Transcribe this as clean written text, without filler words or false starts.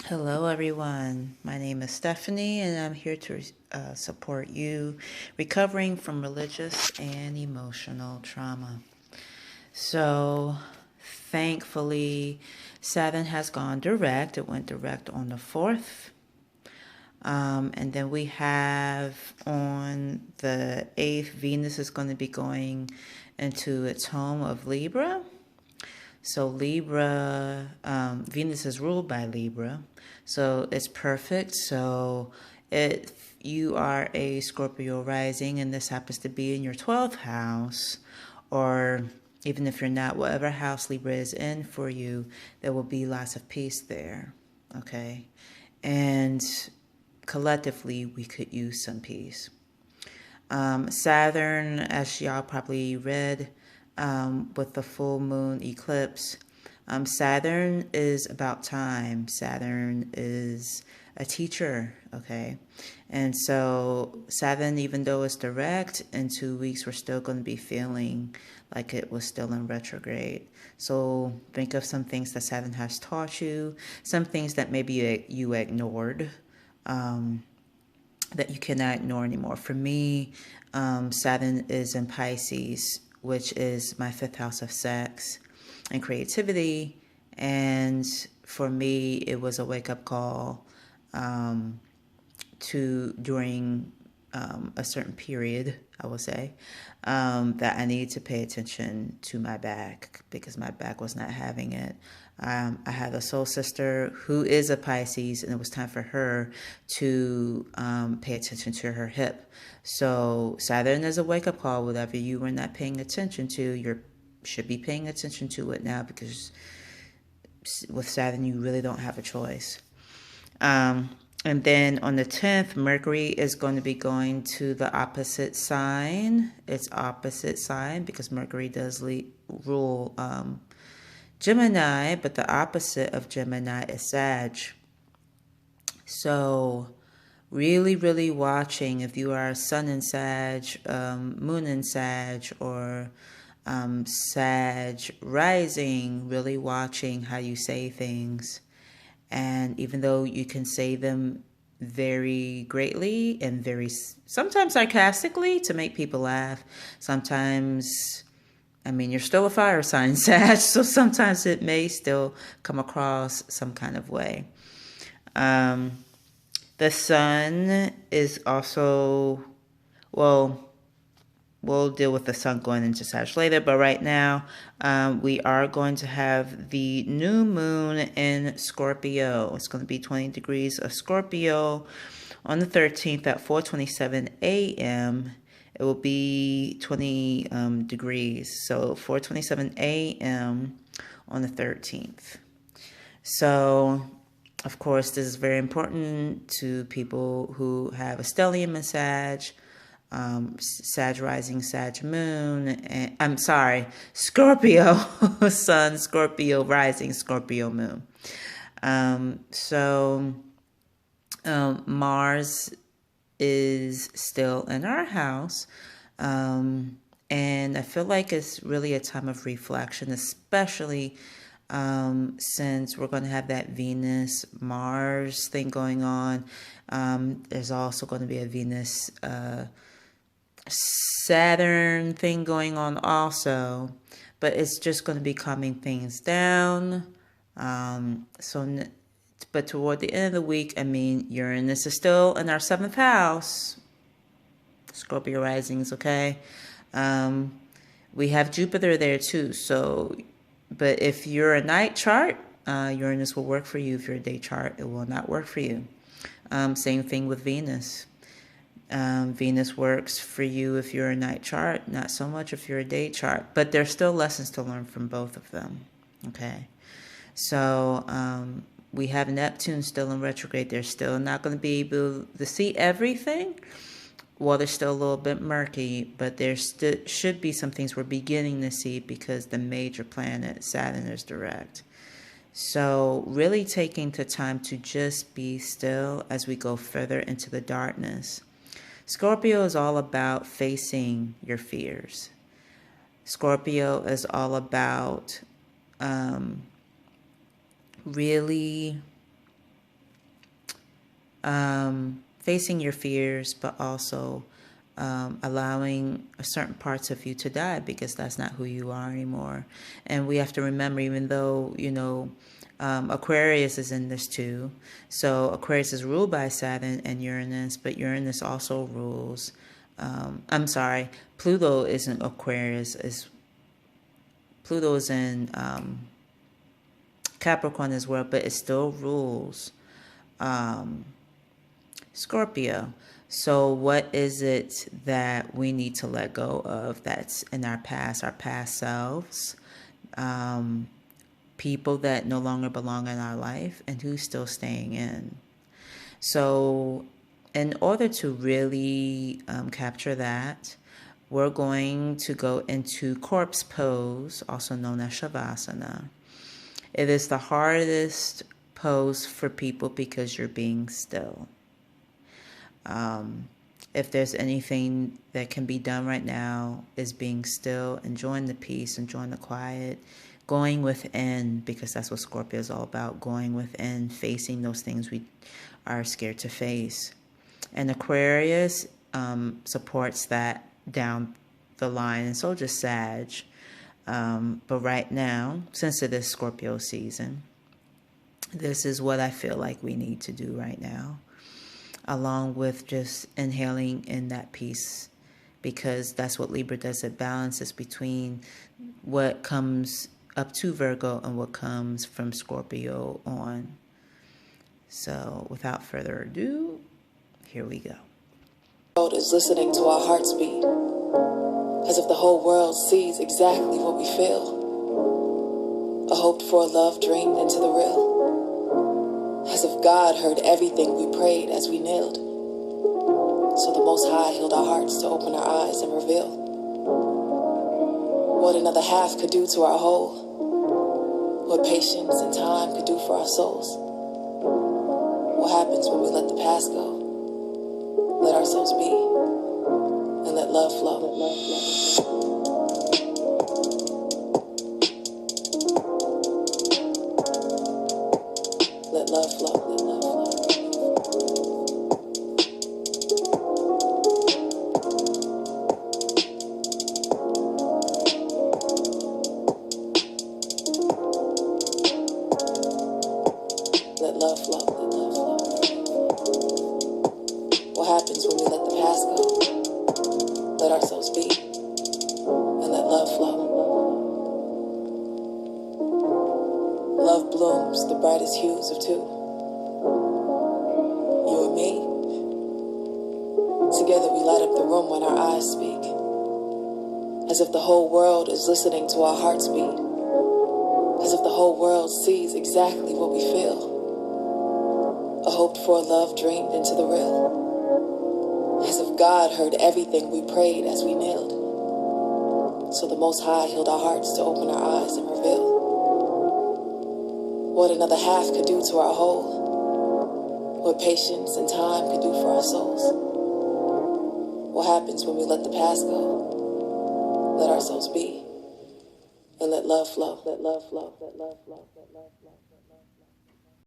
Hello, everyone. My name is Stephanie, and I'm here to support you recovering from religious and emotional trauma. So, thankfully, Saturn has gone direct. It went direct on the 4th. And then we have on the 8th, Venus is going to be going into its home of Libra. So Libra, Venus is ruled by Libra, so it's perfect. So if you are a Scorpio rising and this happens to be in your 12th house, or even if you're not, whatever house Libra is in for you, there will be lots of peace there, okay? And collectively, we could use some peace. Saturn, as y'all probably read, with the full moon eclipse, Saturn is about time. Saturn is a teacher, okay? And so Saturn, even though it's direct, in 2 weeks we're still going to be feeling like it was still in retrograde. So think of some things that Saturn has taught you, some things that maybe you ignored. That you cannot ignore anymore. For me, Saturn is in Pisces, which is my 5th house of sex and creativity. And for me, it was a wake-up call during a certain period, I will say, that I needed to pay attention to my back because my back was not having it. I had a soul sister who is a Pisces, and it was time for her to pay attention to her hip. So Saturn is a wake-up call. Whatever you were not paying attention to, you should be paying attention to it now, because with Saturn, you really don't have a choice. And then on the 10th, Mercury is going to be going to the opposite sign. It's opposite sign because Mercury does rule Gemini, but the opposite of Gemini is Sag. So really, really watching if you are Sun in Sag, Moon in Sag, or Sag rising, really watching how you say things. And even though you can say them very greatly and very sometimes sarcastically to make people laugh, sometimes, I mean, you're still a fire sign, Sag, so sometimes it may still come across some kind of way. The sun is also, well, we'll deal with the sun going into Sag later, but right now we are going to have the new moon in Scorpio. It's going to be 20 degrees of Scorpio on the 13th at 4:27 a.m. It will be 20 degrees, so 4:27 a.m. on the 13th. So, of course, this is very important to people who have a stellium in Sag, Sag rising, Sag moon, and I'm sorry, Scorpio sun, Scorpio rising, Scorpio moon. Mars is still in our house. And I feel like it's really a time of reflection, especially since we're going to have that Venus Mars thing going on. There's also going to be a Venus Saturn thing going on also, but it's just going to be calming things down. But toward the end of the week, I mean, Uranus is still in our 7th house. Scorpio risings, okay? We have Jupiter there too. So, but if you're a night chart, Uranus will work for you. If you're a day chart, it will not work for you. Same thing with Venus. Venus works for you if you're a night chart, not so much if you're a day chart. But there's still lessons to learn from both of them, okay? So we have Neptune still in retrograde. They're still not going to be able to see everything. Well, they're still a little bit murky, but there should be some things we're beginning to see because the major planet, Saturn, is direct. So really taking the time to just be still as we go further into the darkness. Scorpio is all about facing your fears. Scorpio is all about really facing your fears, but also allowing certain parts of you to die, because that's not who you are anymore. And we have to remember, even though, Aquarius is in this too. So Aquarius is ruled by Saturn and Uranus, but Uranus also rules. I'm sorry, Pluto isn't Aquarius. Pluto is in Capricorn as well, but it still rules Scorpio. So what is it that we need to let go of that's in our past selves, people that no longer belong in our life, and who's still staying in? So in order to really capture that, we're going to go into corpse pose, also known as Shavasana. It is the hardest pose for people because you're being still. If there's anything that can be done right now, is being still, enjoying the peace, enjoying the quiet, going within, because that's what Scorpio is all about, going within, facing those things we are scared to face. And Aquarius supports that down the line, and so does Sag. But right now, since it is Scorpio season, this is what I feel like we need to do right now, along with just inhaling in that peace, because that's what Libra does. It balances between what comes up to Virgo and what comes from Scorpio on. So without further ado, here we go. The world is listening to our hearts beat, as if the whole world sees exactly what we feel. A hoped for love dreamed into the real, as if God heard everything we prayed as we knelt. So the Most High healed our hearts to open our eyes and reveal what another half could do to our whole, what patience and time could do for our souls. What happens when we let the past go, let ourselves be, and let love flow. Let love flow. Let love flow. Let love flow. Let love flow. Let love flow. What happens when we let the past go, let ourselves be, and let love flow? Love blooms the brightest hues of two. You and me, together we light up the room when our eyes speak, as if the whole world is listening to our hearts beat, as if the whole world sees exactly what we feel. A hoped for love dreamed into the real, as if God heard everything we prayed as we knelt. So the Most High healed our hearts to open our eyes and reveal what another half could do to our whole, what patience and time could do for our souls. What happens when we let the past go, let ourselves be, and let love flow. Let love flow. Let love flow. Let love flow.